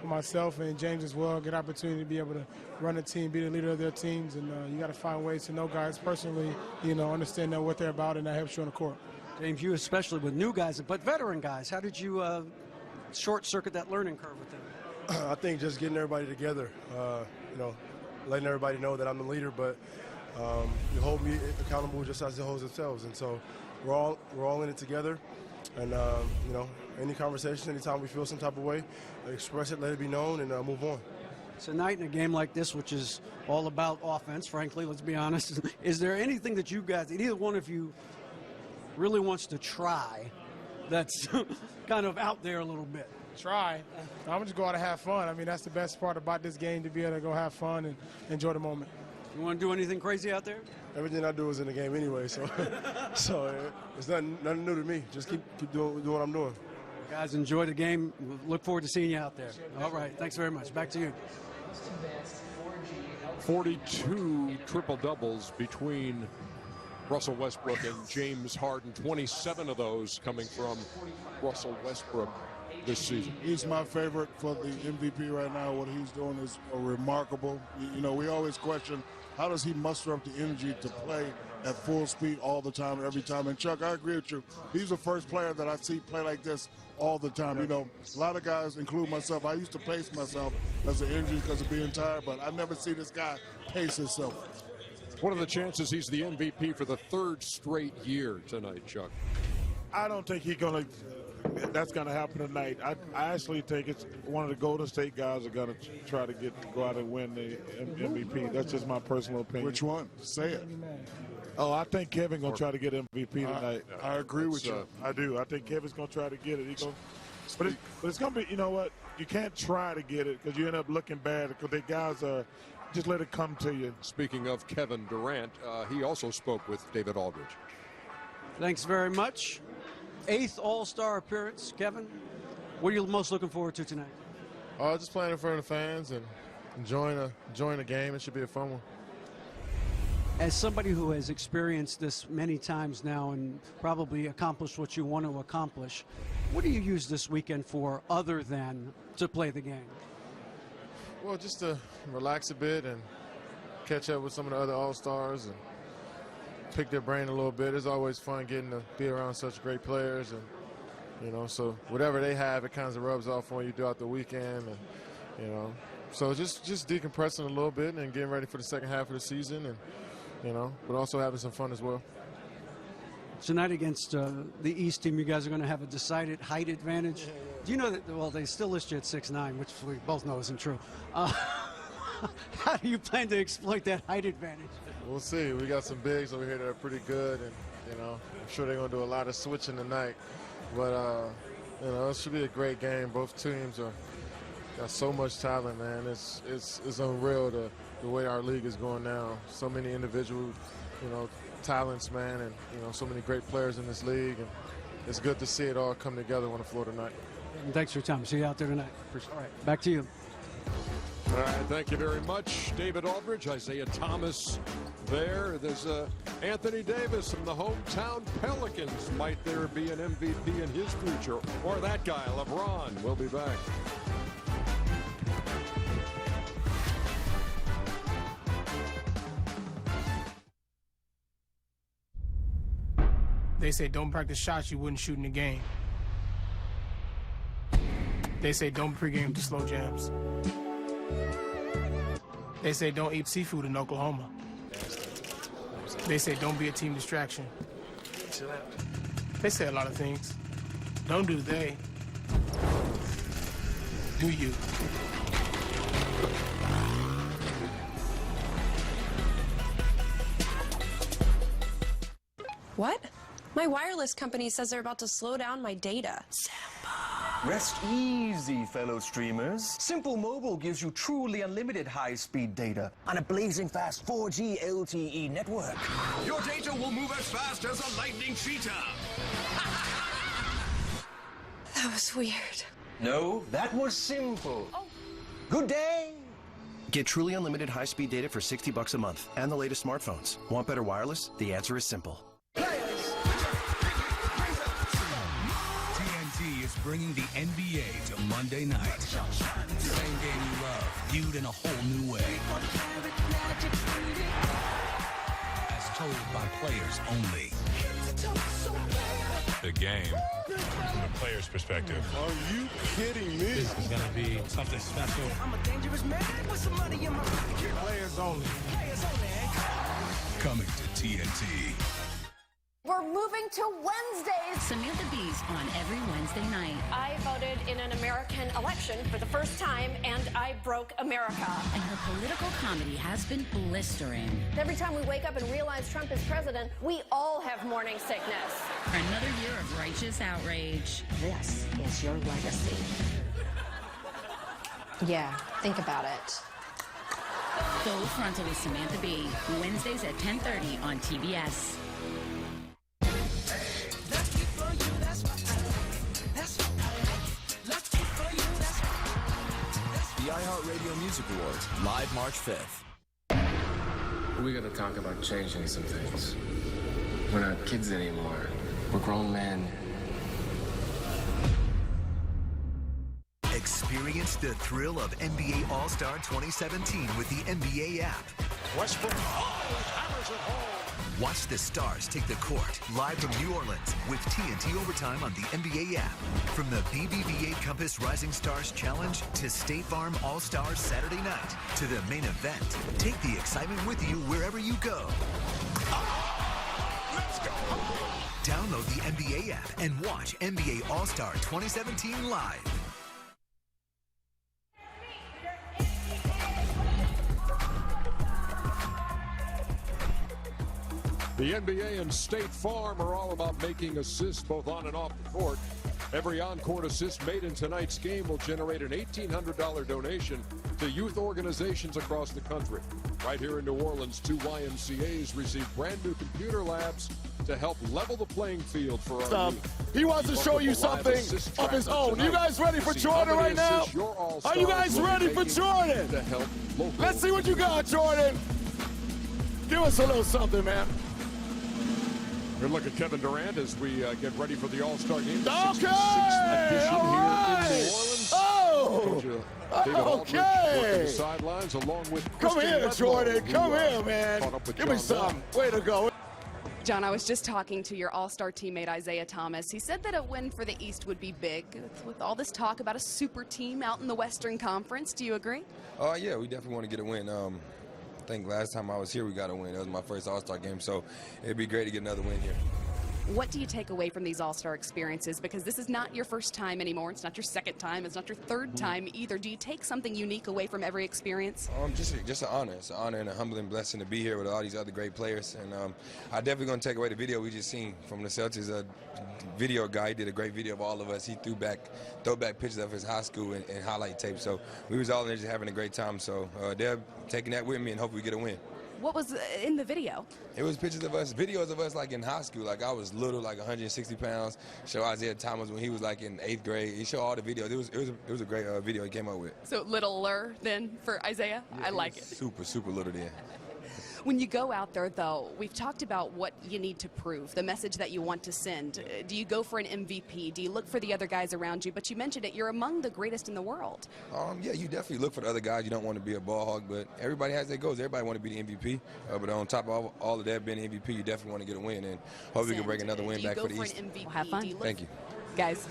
myself and James as well, get opportunity to be able to run a team, be the leader of their teams, and you got to find ways to know guys personally, understand what they're about, and that helps you on the court. James, you especially with new guys, but veteran guys, how did you short-circuit that learning curve with them? I think just getting everybody together, letting everybody know that I'm the leader, but you hold me accountable just as they hold themselves. And so we're all in it together. And, any conversation, anytime we feel some type of way, express it, let it be known, and move on. Tonight in a game like this, which is all about offense, frankly, let's be honest, is there anything that you guys, either one of you, really wants to try that's kind of out there a little bit? Try. I'm going to just go out and have fun. I mean, that's the best part about this game, to be able to go have fun and enjoy the moment. You want to do anything crazy out there? Everything I do is in the game anyway, so it's nothing new to me. Just keep doing what I'm doing. Guys, enjoy the game. Look forward to seeing you out there. All right, thanks very much. Back to you. 42 triple-doubles between Russell Westbrook and James Harden. 27 of those coming from Russell Westbrook this season. He's my favorite for the MVP right now. What he's doing is remarkable. We always question, how does he muster up the energy to play at full speed all the time, every time? And Chuck, I agree with you. He's the first player that I see play like this all the time. A lot of guys, including myself, I used to pace myself as an injury because of being tired, but I never see this guy pace himself. What are the chances he's the MVP for the third straight year tonight, Chuck? I don't think that's going to happen tonight. I actually think it's one of the Golden State guys are going to try to go out and win the MVP. That's just my personal opinion. Which one? Say it. Oh, I think Kevin's going to try to get MVP tonight. I agree with you. I do. I think Kevin's going to try to get it. But it's going to be, you know what? You can't try to get it because you end up looking bad because the guys just let it come to you. Speaking of Kevin Durant, he also spoke with David Aldridge. Thanks very much. 8th All-Star appearance. Kevin, what are you most looking forward to tonight? Just playing in front of the fans and enjoying the game. It should be a fun one. As somebody who has experienced this many times now and probably accomplished what you want to accomplish, what do you use this weekend for other than to play the game? Well, just to relax a bit and catch up with some of the other All-Stars and pick their brain a little bit. It's always fun getting to be around such great players, and so whatever they have, it kind of rubs off on you throughout the weekend, and so just decompressing a little bit and getting ready for the second half of the season, and but also having some fun as well. Tonight against the East team, you guys are going to have a decided height advantage. Yeah. Do you know that? Well, they still list you at 6'9", which we both know isn't true. How do you plan to exploit that height advantage? We'll see. We got some bigs over here that are pretty good, and I'm sure they're going to do a lot of switching tonight. But it should be a great game. Both teams got so much talent, man. It's unreal the way our league is going now. So many individual, talents, man, and so many great players in this league, and it's good to see it all come together on the floor tonight. And thanks for your time. See you out there tonight. All right, back to you. All right, thank you very much, David Aldridge, Isaiah Thomas. There's Anthony Davis from the hometown Pelicans. Might there be an MVP in his future? Or that guy, LeBron. We'll be back. They say don't practice shots you wouldn't shoot in the game. They say don't pregame to slow jams. They say don't eat seafood in Oklahoma. They say don't be a team distraction. They say a lot of things. Don't do they. Do you? What? My wireless company says they're about to slow down my data. Simba. Rest easy, fellow streamers. Simple Mobile gives you truly unlimited high-speed data on a blazing fast 4G LTE network. Your data will move as fast as a lightning cheetah. That was weird. No, that was simple. Oh. Good day. Get truly unlimited high-speed data for $60 a month and the latest smartphones. Want better wireless? The answer is simple. TNT is bringing the NBA to Monday night. Same game you love, viewed in a whole new way. As told by players only. The game from a player's perspective. Are you kidding me? This is going to be something special. I'm a dangerous man with some money in my pocket. Players only. Players only. Coming to TNT. We're moving to Wednesdays. Samantha Bee's on every Wednesday night. I voted in an American election for the first time, and I broke America. And her political comedy has been blistering. Every time we wake up and realize Trump is president, we all have morning sickness. For another year of righteous outrage. This is your legacy. Yeah, think about it. Full Frontal with Samantha Bee. Wednesdays at 10:30 on TBS. The iHeartRadio Music Awards, live March 5th. We gotta talk about changing some things. We're not kids anymore. We're grown men. Experience the thrill of NBA All-Star 2017 with the NBA app. Westbrook, hammers it home. Watch the stars take the court live from New Orleans with TNT Overtime on the NBA app. From the BBVA Compass Rising Stars Challenge to State Farm All-Stars Saturday night to the main event, take the excitement with you wherever you go. Let's go. Download the NBA app and watch NBA All-Star 2017 live. The NBA and State Farm are all about making assists both on and off the court. Every on-court assist made in tonight's game will generate an $1,800 donation to youth organizations across the country. Right here in New Orleans, 2 YMCAs received brand new computer labs to help level the playing field for our youth. He wants to show you something of his own. You guys ready for Jordan right now? Are you guys ready for Jordan? Let's see what you got, Jordan. Give us a little something, man. Good look at Kevin Durant as we get ready for the All-Star game. The Okay, 66th edition all right. here in New Orleans. Oh, David Aldridge okay. working the sidelines along with Come Christian here, Ledlow, Jordan. who, Come here, man. caught up with Give me John some. Way to go. John, I was just talking to your all-star teammate Isaiah Thomas. He said that a win for the East would be big. With all this talk about a super team out in the Western Conference, do you agree? Yeah, we definitely want to get a win. I think last time I was here, we got a win. That was my first All-Star game, so it'd be great to get another win here. What do you take away from these all-star experiences? Because this is not your first time anymore. It's not your second time. It's not your third time either. Do you take something unique away from every experience? Just an honor. It's an honor and a humbling blessing to be here with all these other great players. And I definitely going to take away the video we just seen from the Celtics. A video guy did a great video of all of us. He threw back pictures of his high school and highlight tape. So we was all in there just having a great time. So they're taking that with me and hopefully we get a win. What was in the video? It was pictures of us, videos of us like in high school. Like I was little, like 160 pounds. Show Isaiah Thomas when he was like in 8th grade. He showed all the videos. It was a great video he came up with. So littler then for Isaiah? Yeah, I like it. Super, super little then. When you go out there, though, we've talked about what you need to prove, the message that you want to send. Do you go for an MVP? Do you look for the other guys around you? But you mentioned it, you're among the greatest in the world. Yeah, you definitely look for the other guys. You don't want to be a ball hog, but everybody has their goals. Everybody want to be the MVP. But on top of all of that being the MVP, you definitely want to get a win, and hopefully we can bring another win back for the East. Have fun. Thank you. Guys.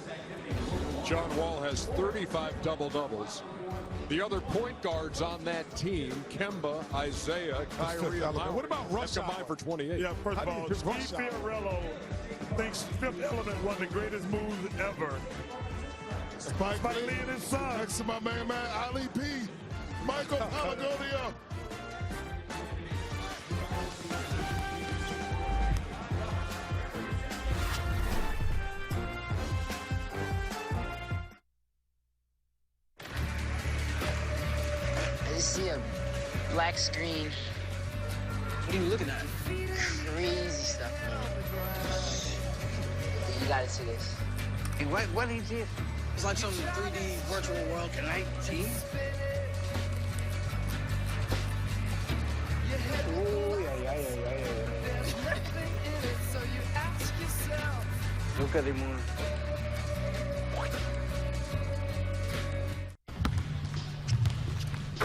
John Wall has 35 double-doubles. The other point guards on that team, Kemba, Isaiah, Kyrie, and What about Russ combined for 28? Yeah, first of all, Steve Fiorello thinks Fifth Element one of the greatest moves ever. Spike Lee and his son. Next to my man, Ali P. Michael Palagonia. just see a black screen. What are you looking at? Crazy stuff, man. You gotta see this. Hey, what is it? It's like some 3D virtual world. Can I see? Oh, yeah. Look at the moon.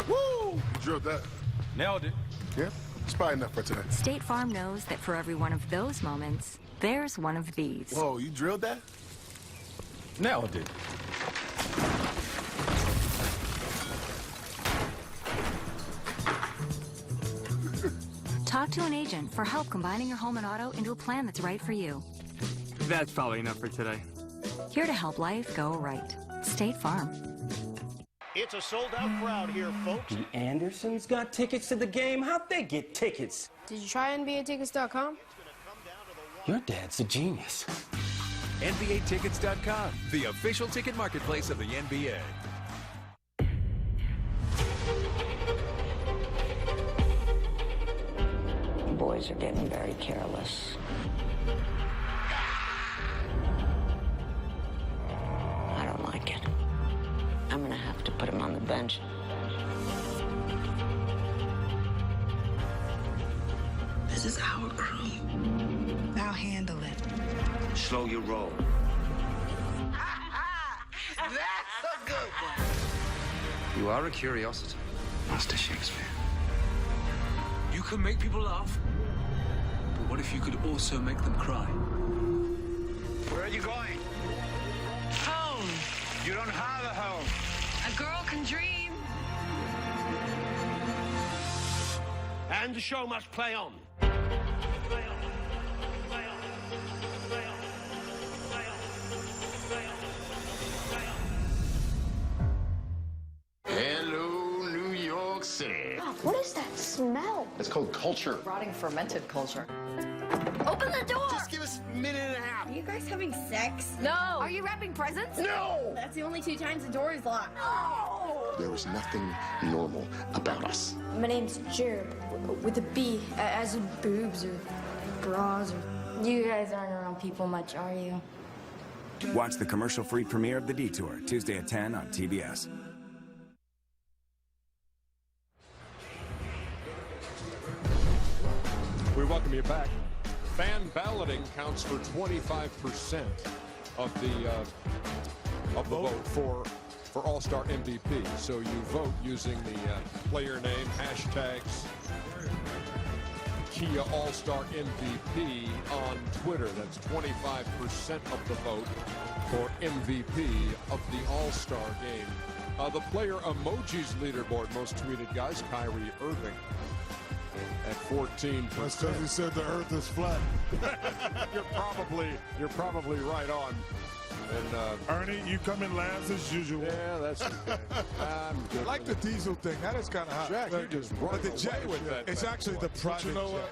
Woo! Drilled that. Nailed it. Yeah, it's probably enough for today. State Farm knows that for every one of those moments, there's one of these. Whoa, you drilled that? Nailed it. Talk to an agent for help combining your home and auto into a plan that's right for you. That's probably enough for today. Here to help life go right. State Farm. It's a sold-out crowd here, folks. The Andersons got tickets to the game? How'd they get tickets? Did you try NBAtickets.com? Your dad's a genius. NBAtickets.com, the official ticket marketplace of the NBA. Boys are getting very careless. I don't like it. I'm gonna have to put him on the bench. This is our crew. I'll handle it. Slow your roll. That's a good one. You are a curiosity, Master Shakespeare. You can make people laugh, but what if you could also make them cry? Where are you going? Home. You don't have a home. A girl can dream. And the show must play on. Hello, New York City. What is that smell? It's called culture. Rotting fermented culture. Open the door! Just give us a minute and a half. Are you guys having sex? No. Are you wrapping presents? No. That's the only 2 times the door is locked. No. There was nothing normal about us. My name's Jared, with a B, as in boobs or bras or... You guys aren't around people much, are you? Watch the commercial-free premiere of The Detour, Tuesday at 10 on TBS. We welcome you back. Fan balloting counts for 25% of the vote for All-Star MVP. So you vote using the player name, hashtags, Kia All-Star MVP on Twitter. That's 25% of the vote for MVP of the All-Star game. The player emojis leaderboard, most tweeted guys, Kyrie Irving. At 14%. That's because he said the earth is flat. you're probably right on. And Ernie, you come in last as usual. Yeah, that's okay. I'm good. I like the diesel thing. That is kind of hot. Jack, you just run the jet with that. It's actually the private you know jet. what?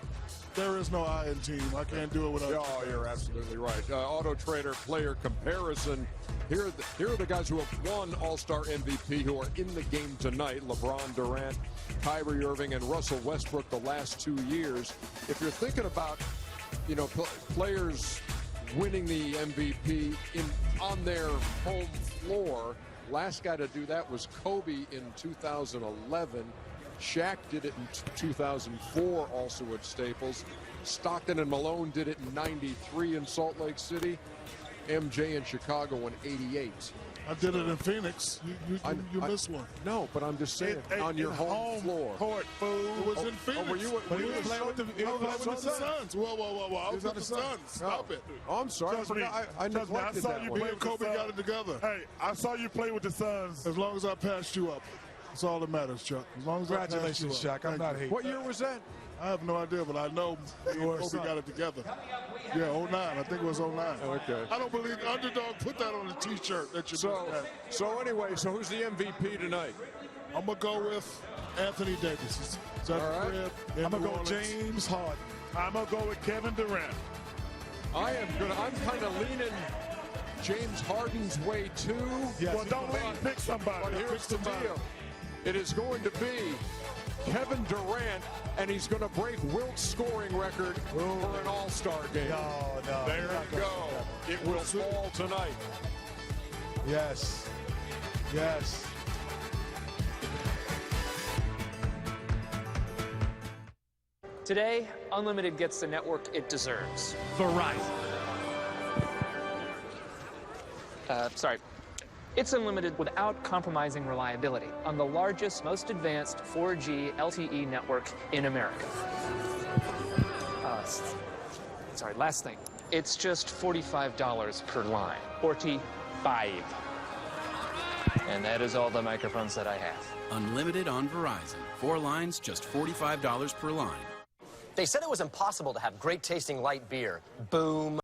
There is no I in team. I can't do it without. Oh, you're absolutely right. Auto Trader player comparison. Here are the guys who have won All-Star MVP who are in the game tonight. LeBron Durant, Kyrie Irving, and Russell Westbrook the last 2 years. If you're thinking about, players winning the MVP on their home floor, last guy to do that was Kobe in 2011. Shaq did it in 2004, also at Staples. Stockton and Malone did it in 93 in Salt Lake City. MJ in Chicago in 88. I did it in Phoenix. You missed one. No, but I'm just saying, on your home floor. Court, fool. It was in Phoenix. Were you playing with the Suns? Whoa. I was with the Suns. Stop it. Oh, I'm sorry. I neglected saw that you one. play Me and Kobe got it together. Hey, I saw you play with the Suns. As long as I passed you up. That's all that matters, Chuck. As long as Congratulations, I passed you up. Shaq. I'm not hating. What year was that? I have no idea, but I know me and Kobe got it together. Yeah, 09. I think it was 09. Okay. I don't believe Underdog put that on a T-shirt that you So anyway, who's the MVP tonight? I'm going to go with Anthony Davis. Is that all right. I'm going to go with James Harden. I'm going to go with Kevin Durant. I'm kind of leaning James Harden's way too. Yes, well, don't pick somebody. But here's the deal. It is going to be Kevin Durant, and he's going to break Wilt's scoring record for an All-Star game. No. There you go. It will fall tonight. Yes. Yes. Today, Unlimited gets the network it deserves. Verizon. It's unlimited without compromising reliability on the largest, most advanced 4G LTE network in America. Last thing. It's just $45 per line. 45. And that is all the microphones that I have. Unlimited on Verizon. 4 lines, just $45 per line. They said it was impossible to have great tasting light beer. Boom.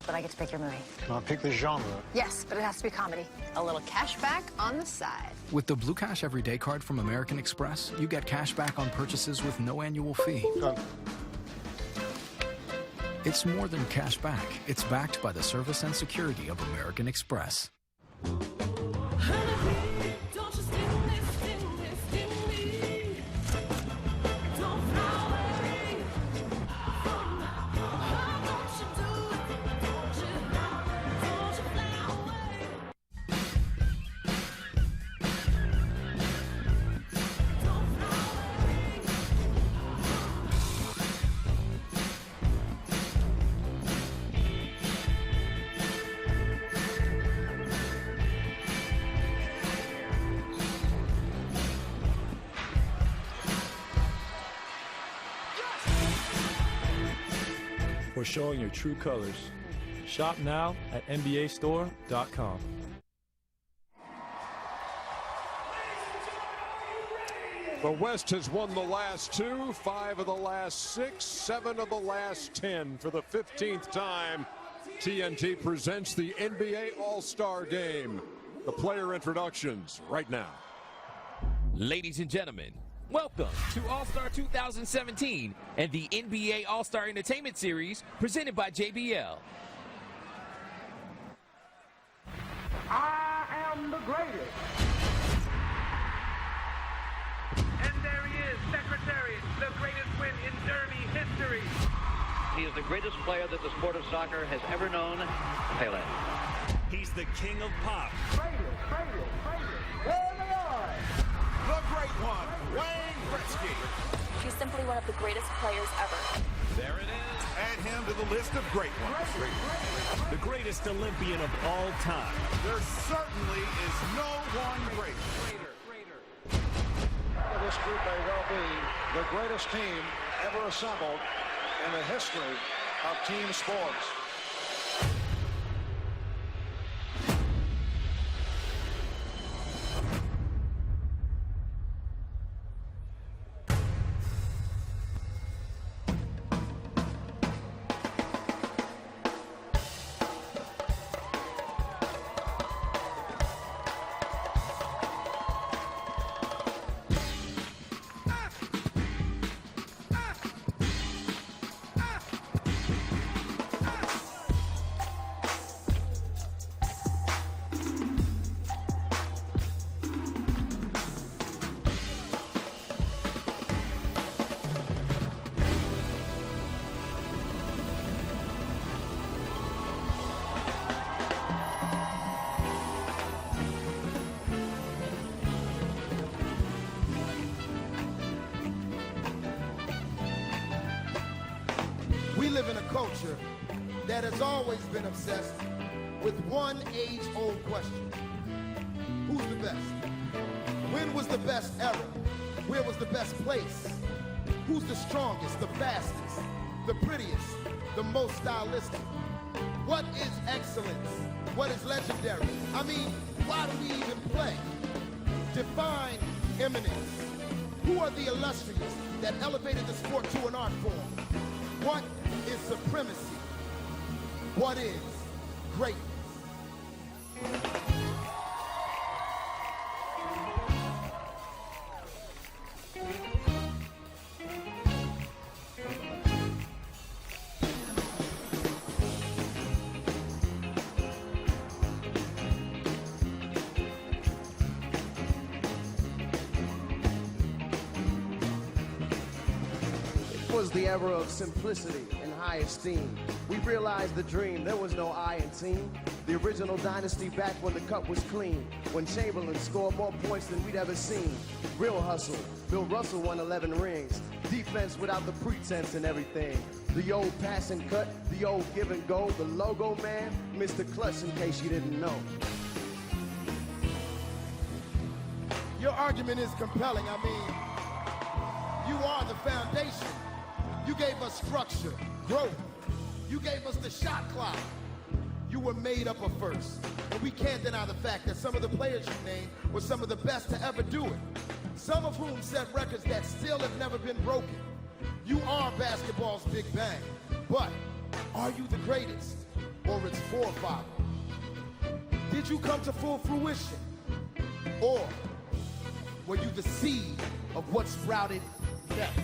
But I get to pick your movie. Can I pick the genre? Yes, but it has to be comedy. A little cash back on the side. With the Blue Cash Everyday Card from American Express, you get cash back on purchases with no annual fee. Done. It's more than cash back. It's backed by the service and security of American Express. For showing your true colors. Shop now at NBAstore.com. The West has won the last 2, 5 of the last 6, 7 of the last 10. For the 15th time, TNT presents the NBA All-Star Game. The player introductions right now. Ladies and gentlemen, welcome to All-Star 2017 and the NBA All-Star Entertainment Series presented by JBL. I am the greatest. And there he is, Secretary, the greatest win in Derby history. He is the greatest player that the sport of soccer has ever known, Pele. He's the king of pop. There they are. The great one, Wayne Gretzky. He's simply one of the greatest players ever. There it is. Add him to the list of great ones. The greatest Olympian of all time. There certainly is no one greater. This group may well be the greatest team ever assembled in the history of team sports. that has always been obsessed with one age-old question. Who's the best? When was the best era? Where was the best place? Who's the strongest, the fastest, the prettiest, the most stylistic? What is excellence? What is legendary? I mean, why do we even play? Define eminence. Who are the illustrious that elevated the sport to an art form? What is supremacy? What is greatness? It was the era of simplicity and high esteem. We realized the dream, there was no I in team. The original dynasty back when the cup was clean. When Chamberlain scored more points than we'd ever seen. Real hustle, Bill Russell won 11 rings. Defense without the pretense and everything. The old pass and cut, the old give and go. The logo man, Mr. Clutch in case you didn't know. Your argument is compelling. I mean, you are the foundation. You gave us structure, growth. You gave us the shot clock. You were made up of first. And we can't deny the fact that some of the players you named were some of the best to ever do it. Some of whom set records that still have never been broken. You are basketball's Big Bang. But are you the greatest or its forefather? Did you come to full fruition? Or were you the seed of what sprouted death?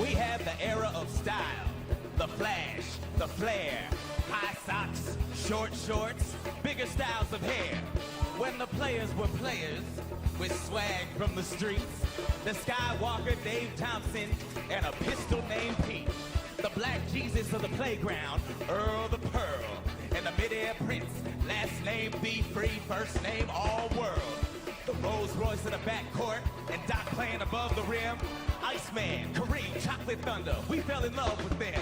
We have the era of style, the flash, the flare, high socks, short shorts, bigger styles of hair. When the players were players, with swag from the streets, the Skywalker Dave Thompson, and a pistol named Pete. The Black Jesus of the playground, Earl the Pearl, and the Midair Prince, last name Be Free, first name All World. The Rolls Royce in the backcourt, and Doc playing above the rim. Iceman, Kareem, Chocolate Thunder, we fell in love with them.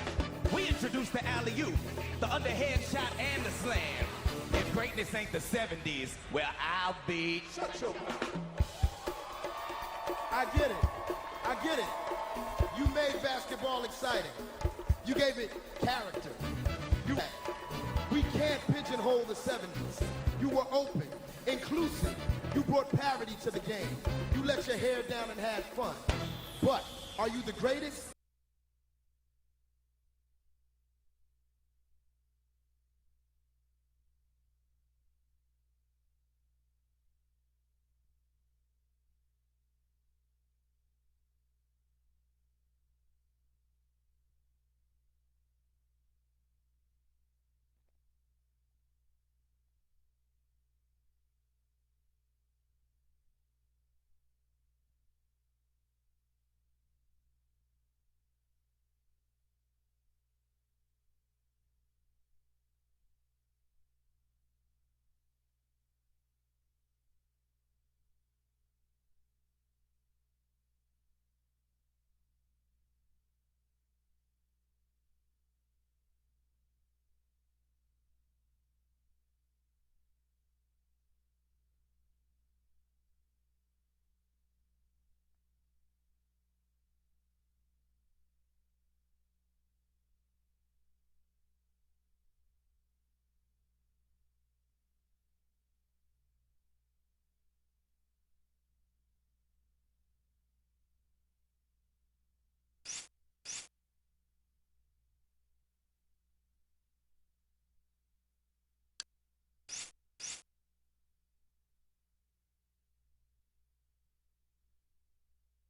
We introduced the alley-oop, the underhand shot, and the slam. If greatness ain't the 70s, well, I'll be... Shut your mouth. I get it. I get it. You made basketball exciting. You gave it character. We can't pigeonhole the 70s. You were open, inclusive. You brought parity to the game. You let your hair down and had fun. But are you the greatest?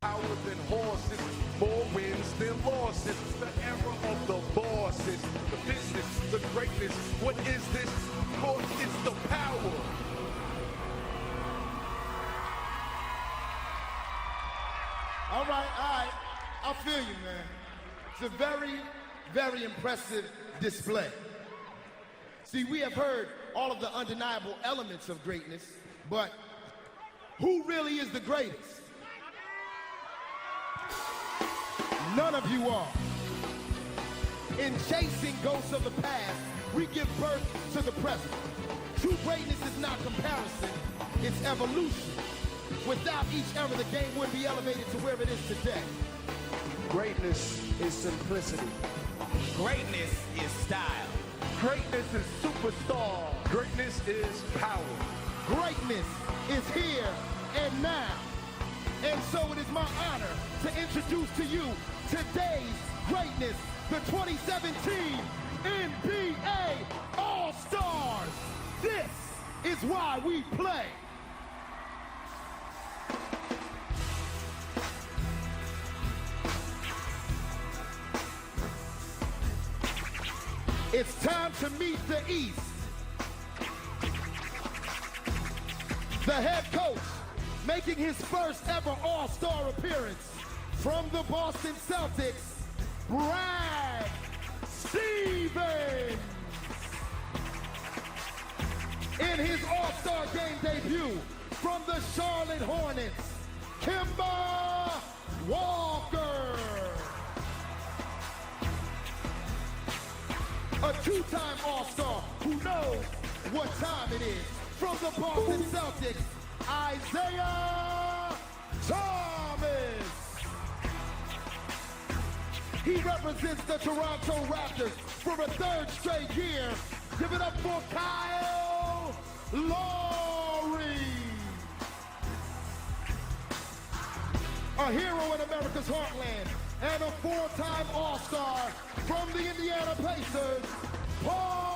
Power than horses, more wins than losses. The era of the bosses, the business, the greatness. What is this? Of course, it's the power. All right. I feel you, man. It's a very, very impressive display. See, we have heard all of the undeniable elements of greatness, but who really is the greatest? None of you are. In chasing ghosts of the past, we give birth to the present. True greatness is not comparison, it's evolution. Without each era, the game wouldn't be elevated to where it is today. Greatness is simplicity. Greatness is style. Greatness is superstar. Greatness is power. Greatness is here and now. And so it is my honor to introduce to you today's greatness, the 2017 NBA All-Stars. This is why we play. It's time to meet the East. The head coach making his first ever All-Star appearance from the Boston Celtics, Brad Stevens. In his All-Star game debut from the Charlotte Hornets, Kemba Walker. A two-time All-Star who knows what time it is. From the Boston Celtics, Isaiah Thomas. He represents the Toronto Raptors for a third straight year. Give it up for Kyle Lowry. A hero in America's heartland and a four-time All-Star from the Indiana Pacers, Paul